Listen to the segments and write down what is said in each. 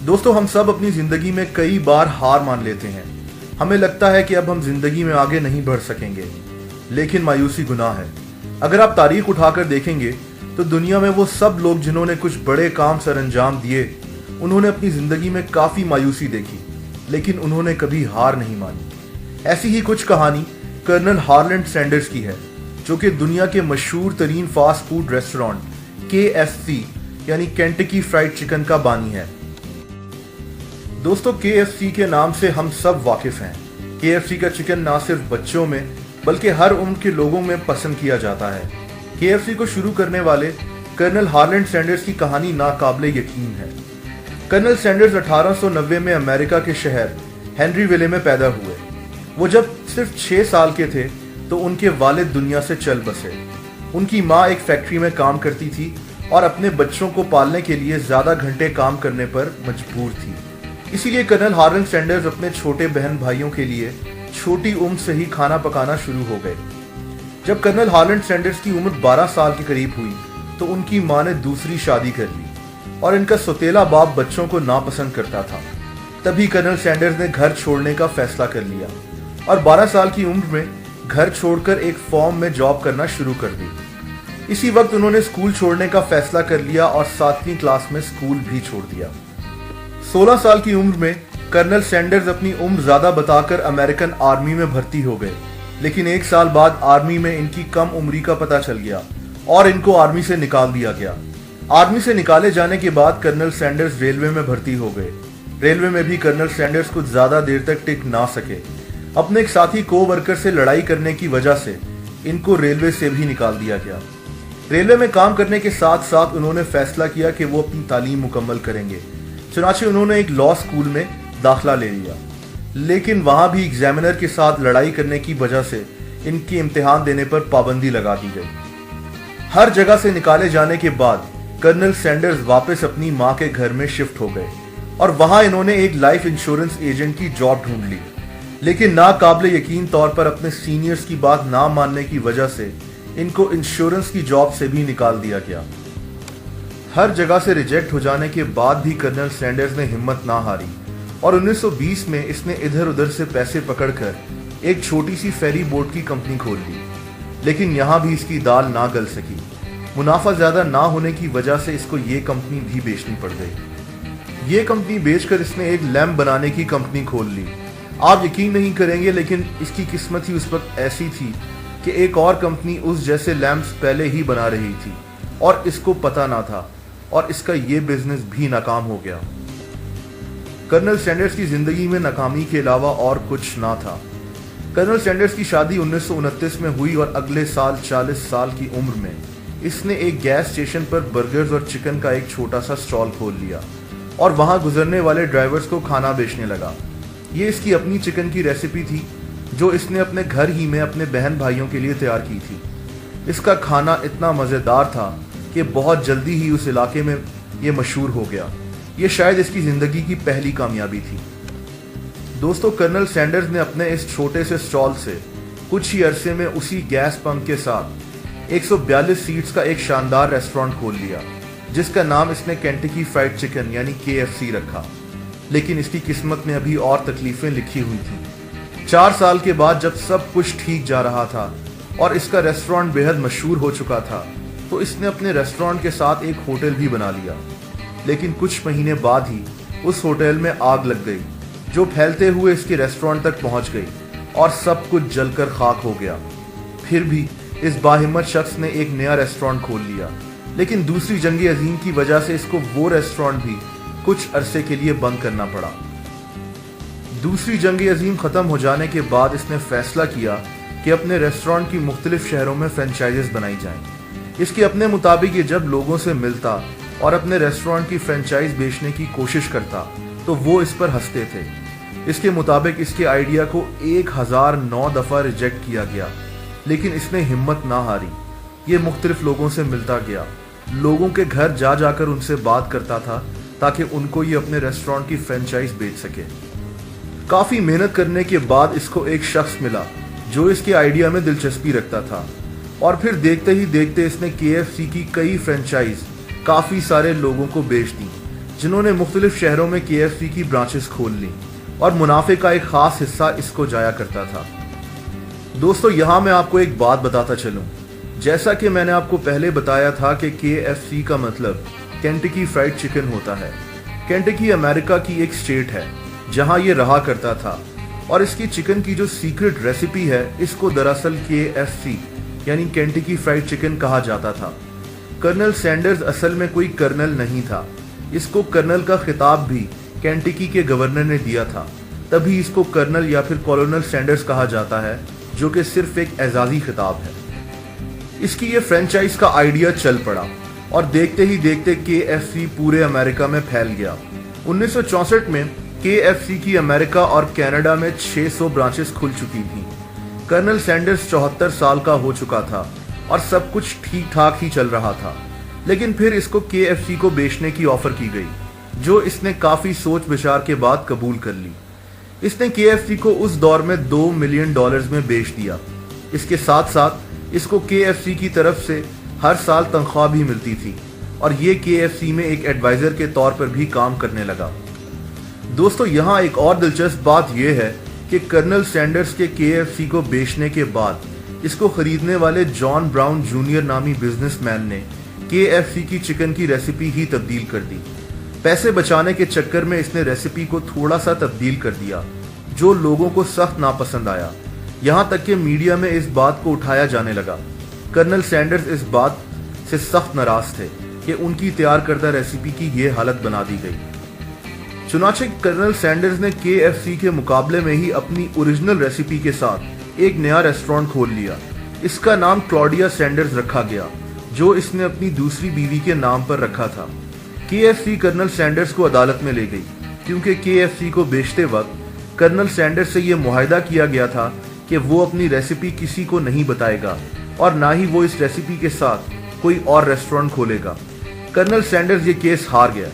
दोस्तों, हम सब अपनी जिंदगी में कई बार हार मान लेते हैं। हमें लगता है कि अब हम जिंदगी में आगे नहीं बढ़ सकेंगे, लेकिन मायूसी गुनाह है। अगर आप तारीख उठाकर देखेंगे तो दुनिया में वो सब लोग जिन्होंने कुछ बड़े काम सर अंजाम दिए, उन्होंने अपनी जिंदगी में काफी मायूसी देखी, लेकिन उन्होंने कभी हार नहीं मानी। ऐसी ही कुछ कहानी कर्नल हार्लैंड सैंडर्स की है, जो कि दुनिया के मशहूर तरीन फास्ट फूड रेस्टोरेंट KFC यानी केंटकी फ्राइड चिकन का बानी है। दोस्तों, KFC के नाम से हम सब वाकिफ हैं। KFC का चिकन ना सिर्फ बच्चों में बल्कि हर उम्र के लोगों में पसंद किया जाता है। KFC को शुरू करने वाले कर्नल हार्लैंड सैंडर्स की कहानी नाकाबिले यकीन है। कर्नल सैंडर्स 1890 में अमेरिका के शहर हेनरीविले में पैदा हुए। वो जब सिर्फ 6 साल के थे तो उनके वालिद दुनिया से चल बसे। उनकी माँ एक फैक्ट्री में काम करती थी और अपने बच्चों को पालने के लिए ज्यादा घंटे काम करने पर मजबूर थी। इसीलिए कर्नल हार्लैंड सैंडर्स अपने छोटे बहन भाइयों के लिए छोटी उम्र से ही खाना पकाना शुरू हो गए। जब कर्नल हार्लैंड सैंडर्स की उम्र 12 साल के करीब हुई तो उनकी माँ ने दूसरी शादी कर ली और इनका सौतेला बाप बच्चों को नापसंद करता था। तभी कर्नल सैंडर्स ने घर छोड़ने का फैसला कर लिया और 12 साल की उम्र में घर छोड़कर एक फॉर्म में जॉब करना शुरू कर दी। इसी वक्त उन्होंने स्कूल छोड़ने का फैसला कर लिया और 7वीं क्लास में स्कूल भी छोड़ दिया। 16 साल की उम्र में कर्नल सैंडर्स अपनी उम्र ज्यादा बताकर अमेरिकन आर्मी में भर्ती हो गए, लेकिन 1 साल बाद आर्मी में इनकी कम उम्री का पता चल गया और इनको आर्मी से निकाल दिया गया। आर्मी से निकाले जाने के बाद कर्नल सैंडर्स रेलवे में भर्ती हो गए। रेलवे में भी कर्नल सैंडर्स कुछ ज्यादा देर तक टिक ना सके। अपने एक साथी को वर्कर से लड़ाई करने की वजह से इनको रेलवे से भी निकाल दिया गया। रेलवे में काम करने के साथ साथ उन्होंने फैसला किया कि वो अपनी तालीम मुकम्मल करेंगे। चुनाचे उन्होंने एक लॉ स्कूल में दाखिला ले लिया, लेकिन वहां भी एग्जामिनर के साथ लड़ाई करने की वजह से इनकी इम्तिहान देने पर पाबंदी लगा दी गई। हर जगह से निकाले जाने के बाद कर्नल सैंडर्स वापस अपनी मां के घर में शिफ्ट हो गए और वहां इन्होंने एक लाइफ इंश्योरेंस एजेंट की जॉब ढूंढ ली, लेकिन नाकाबिले यकीन तौर पर अपने सीनियर्स की बात ना मानने की वजह से इनको इंश्योरेंस की जॉब से भी निकाल दिया गया। हर जगह से रिजेक्ट हो जाने के बाद भी कर्नल सैंडर्स ने हिम्मत ना हारी और 1920 में इसने इधर उधर से पैसे पकड़कर एक छोटी सी फेरी बोट की कंपनी खोल ली, लेकिन यहां भी इसकी दाल ना गल सकी। मुनाफा ज्यादा ना होने की वजह से इसको ये कंपनी भी बेचनी पड़ गई। ये कंपनी बेचकर इसने एक लैम्प बनाने की कंपनी खोल ली। आप यकीन नहीं करेंगे, लेकिन इसकी किस्मत ही उस वक्त ऐसी थी कि एक और कंपनी उस जैसे लैंप्स पहले ही बना रही थी और इसको पता ना था और इसका ये बिजनेस भी नाकाम हो गया। कर्नल सैंडर्स की जिंदगी में नाकामी के अलावा और कुछ ना था। कर्नल सैंडर्स की शादी 1929 में हुई और अगले साल 40 साल की उम्र में इसने एक गैस स्टेशन पर बर्गर्स और चिकन का एक छोटा सा स्टॉल खोल लिया और वहां गुजरने वाले ड्राइवर्स को खाना बेचने लगा। ये इसकी अपनी चिकन की रेसिपी थी जो इसने अपने घर ही में अपने बहन भाइयों के लिए तैयार की थी। इसका खाना इतना मज़ेदार था कि बहुत जल्दी ही उस इलाके में ये मशहूर हो गया। ये शायद इसकी ज़िंदगी की पहली कामयाबी थी। दोस्तों, कर्नल सैंडर्स ने अपने इस छोटे से स्टॉल से कुछ ही अरसे में उसी गैस पंप के साथ 142 सीट्स का एक शानदार रेस्टोरेंट खोल लिया, जिसका नाम इसने केंटकी फ्राइड चिकन यानी KFC रखा। लेकिन इसकी किस्मत में अभी और तकलीफें लिखी हुई थी। 4 साल के बाद जब सब कुछ ठीक जा रहा था और इसका रेस्टोरेंट बेहद मशहूर हो चुका था, तो इसने अपने रेस्टोरेंट के साथ एक होटल भी बना लिया। लेकिन कुछ महीने बाद ही उस होटल में आग लग गई, जो फैलते हुए इसके रेस्टोरेंट तक पहुंच गई और सब कुछ जलकर खाक हो गया। फिर भी इस बाहिम्मत शख्स ने एक नया रेस्टोरेंट खोल लिया, लेकिन दूसरी जंग अजीम की वजह से इसको वो रेस्टोरेंट भी कुछ अरसे के लिए बंद करना पड़ा। दूसरी जंग अजीम खत्म हो जाने के बाद इसने फैसला किया कि अपने रेस्टोरेंट की मुख्तलिफ शहरों में फ्रेंचाइजेस बनाई जाएं। इसके अपने मुताबिक ये जब लोगों से मिलता और अपने रेस्टोरेंट की फ्रेंचाइज बेचने की कोशिश करता तो वो इस पर हंसते थे। इसके मुताबिक इसके आइडिया को 1009 दफ़ा रिजेक्ट किया गया, लेकिन इसने हिम्मत ना हारी। ये मुख्तलिफ लोगों से मिलता गया, लोगों के घर जा जाकर उनसे बात करता था ताकि उनको ये अपने रेस्टोरेंट की फ्रेंचाइज बेच सके। काफ़ी मेहनत करने के बाद इसको एक शख्स मिला जो इसके आइडिया में दिलचस्पी रखता था और फिर देखते ही देखते इसने KFC की कई फ्रेंचाइज काफ़ी सारे लोगों को बेच दी। जिन्होंने मुख्तलिफ शहरों में KFC की ब्रांचेस खोल ली और मुनाफे का एक खास हिस्सा इसको जाया करता था। दोस्तों, यहाँ मैं आपको एक बात बताता चलूँ। जैसा कि मैंने आपको पहले बताया था कि KFC का मतलब केंटकी फ्राइड चिकन होता है। केंटकी अमेरिका की एक स्टेट है जहाँ ये रहा करता था, और इसकी चिकन की जो सीक्रेट रेसिपी है इसको दरअसल KFC यानी केंटकी फ्राइड चिकन कहा जाता था। कर्नल सैंडर्स असल में कोई कर्नल नहीं था। इसको कर्नल का खिताब भी केंटकी के गवर्नर ने दिया था, तभी इसको कर्नल या फिर कॉलोनल सैंडर्स कहा जाता है, जो कि सिर्फ एक एजाजी खिताब है। इसकी ये फ्रेंचाइज का आइडिया चल पड़ा और देखते ही देखते KFC पूरे अमेरिका में फैल गया। 1964 में KFC की अमेरिका और कनाडा में 600 ब्रांचेस खुल चुकी थी। कर्नल सैंडर्स 74 साल का हो चुका था और सब कुछ ठीक ठाक ही चल रहा था, लेकिन फिर इसको KFC को बेचने की ऑफर की गई, जो इसने काफी सोच विचार के बाद कबूल कर ली। इसने KFC को उस दौर में $2 मिलियन में बेच दिया। इसके साथ साथ इसको KFC की तरफ से हर साल तनख्वाह भी मिलती थी और ये KFC में एक एडवाइजर के तौर पर भी काम करने लगा। दोस्तों, यहाँ एक और दिलचस्प बात यह है कि कर्नल सैंडर्स के KFC को बेचने के बाद इसको खरीदने वाले जॉन ब्राउन जूनियर नामी बिजनेसमैन ने KFC की चिकन की रेसिपी ही तब्दील कर दी। पैसे बचाने के चक्कर में इसने रेसिपी को थोड़ा सा तब्दील कर दिया, जो लोगों को सख्त नापसंद आया। यहाँ तक कि मीडिया में इस बात को उठाया जाने लगा। कर्नल सैंडर्स इस बात से सख्त नाराज थे कि उनकी तैयार करदा रेसिपी की ये हालत बना दी गई। चुनाचे कर्नल सैंडर्स ने KFC के मुकाबले में ही अपनी ओरिजिनल रेसिपी के साथ एक नया रेस्टोरेंट खोल लिया। इसका नाम क्लॉडिया सैंडर्स रखा गया, जो इसने अपनी दूसरी बीवी के नाम पर रखा था। KFC कर्नल सैंडर्स को अदालत में ले गई, क्योंकि KFC को बेचते वक्त कर्नल सैंडर्स से यह मुआहदा किया गया था कि वो अपनी रेसिपी किसी को नहीं बताएगा और ना ही वो इस रेसिपी के साथ कोई और रेस्टोरेंट खोलेगा। कर्नल सैंडर्स ये केस हार गया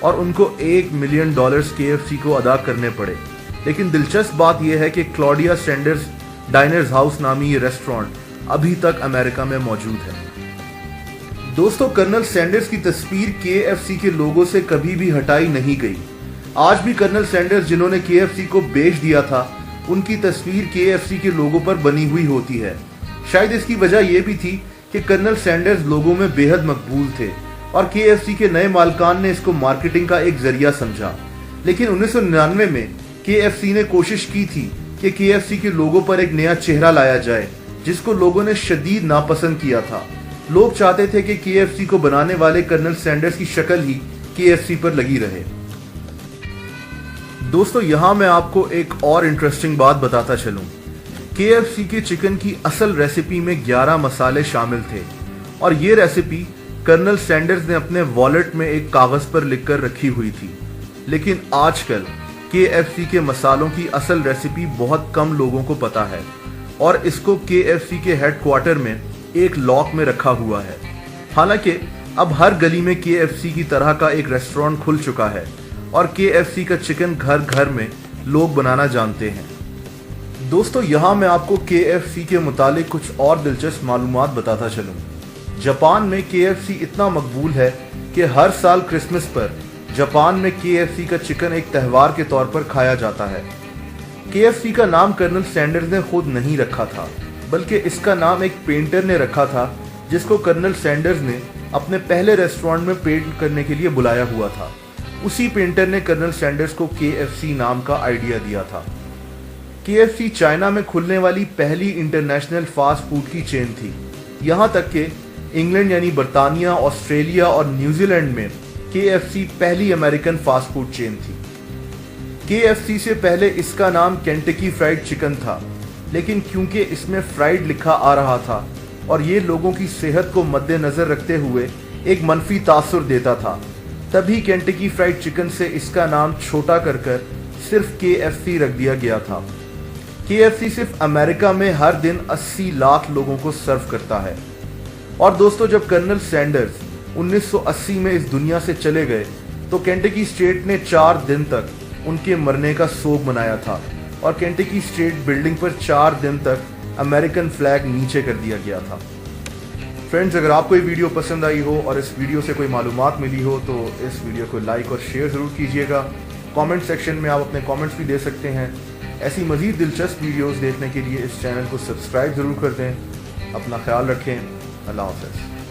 और उनको $1 मिलियन KFC को अदा करने पड़े। लेकिन दिलचस्प बात यह है कि क्लॉडिया सैंडर्स डाइनर्स हाउस नामी ये रेस्टोरेंट अभी तक अमेरिका में मौजूद है। दोस्तों, कर्नल सैंडर्स की तस्वीर KFC के लोगों से कभी भी हटाई नहीं गई। आज भी कर्नल सैंडर्स जिन्होंने KFC को बेच दिया था, उनकी तस्वीर KFC के लोगों पर बनी हुई होती है। शायद इसकी वजह यह भी थी कि कर्नल सैंडर्स लोगों में बेहद मकबूल थे और KFC के नए मालिकान ने इसको मार्केटिंग का एक जरिया समझा। लेकिन 1999 में KFC ने कोशिश की थी कि KFC के लोगों पर एक नया चेहरा लाया जाए, जिसको लोगों ने शदीद नापसंद किया था। लोग चाहते थे कि KFC को बनाने वाले कर्नल सैंडर्स की शक्ल ही KFC पर लगी रहे। दोस्तों, यहाँ मैं आपको एक और इंटरेस्टिंग बात बताता चलूं। KFC के चिकन की असल रेसिपी में 11 मसाले शामिल थे और ये रेसिपी कर्नल सैंडर्स ने अपने वॉलेट में एक कागज पर लिखकर रखी हुई थी। लेकिन आजकल KFC के मसालों की असल रेसिपी बहुत कम लोगों को पता है और इसको KFC के हेडक्वार्टर में एक लॉक में रखा हुआ है। हालांकि अब हर गली में KFC की तरह का एक रेस्टोरेंट खुल चुका है और KFC का चिकन घर घर में लोग बनाना जानते हैं। दोस्तों, यहाँ मैं आपको KFC के मुतालिक कुछ और दिलचस्प मालूमात बताता चलूँ। जापान में KFC इतना मकबूल है कि हर साल क्रिसमस पर जापान में KFC का चिकन एक त्यौहार के तौर पर खाया जाता है। KFC का नाम कर्नल सैंडर्स ने खुद नहीं रखा था, बल्कि इसका नाम एक पेंटर ने रखा था, जिसको कर्नल सैंडर्स ने अपने पहले रेस्टोरेंट में पेंट करने के लिए बुलाया हुआ था। उसी पेंटर ने कर्नल सैंडर्स को KFC नाम का आइडिया दिया था। KFC चाइना में खुलने वाली पहली इंटरनेशनल फास्ट फूड की चेन थी। यहाँ तक कि इंग्लैंड यानी बरतानिया, ऑस्ट्रेलिया और न्यूजीलैंड में KFC पहली अमेरिकन फास्ट फूड चेन थी। KFC से पहले इसका नाम केंटकी फ्राइड चिकन था, लेकिन क्योंकि इसमें फ्राइड लिखा आ रहा था और ये लोगों की सेहत को मद्देनजर रखते हुए एक मनफी तासुर देता था, तभी केंटकी फ्राइड चिकन से इसका नाम छोटा कर सिर्फ KFC रख दिया गया था। KFC सिर्फ अमेरिका में हर दिन 80 लाख लोगों को सर्व करता है। और दोस्तों, जब कर्नल सैंडर्स 1980 में इस दुनिया से चले गए तो केंटकी स्टेट ने 4 दिन तक उनके मरने का शोक मनाया था और केंटकी स्टेट बिल्डिंग पर 4 दिन तक अमेरिकन फ्लैग नीचे कर दिया गया था। फ्रेंड्स, अगर आपको ये वीडियो पसंद आई हो और इस वीडियो से कोई मालूमात मिली हो तो इस वीडियो को लाइक और शेयर ज़रूर कीजिएगा। कमेंट सेक्शन में आप अपने कमेंट्स भी दे सकते हैं। ऐसी मज़ीद दिलचस्प वीडियोस देखने के लिए इस चैनल को सब्सक्राइब ज़रूर कर दें। अपना ख्याल रखें। अल्लाह हाफ़िज़।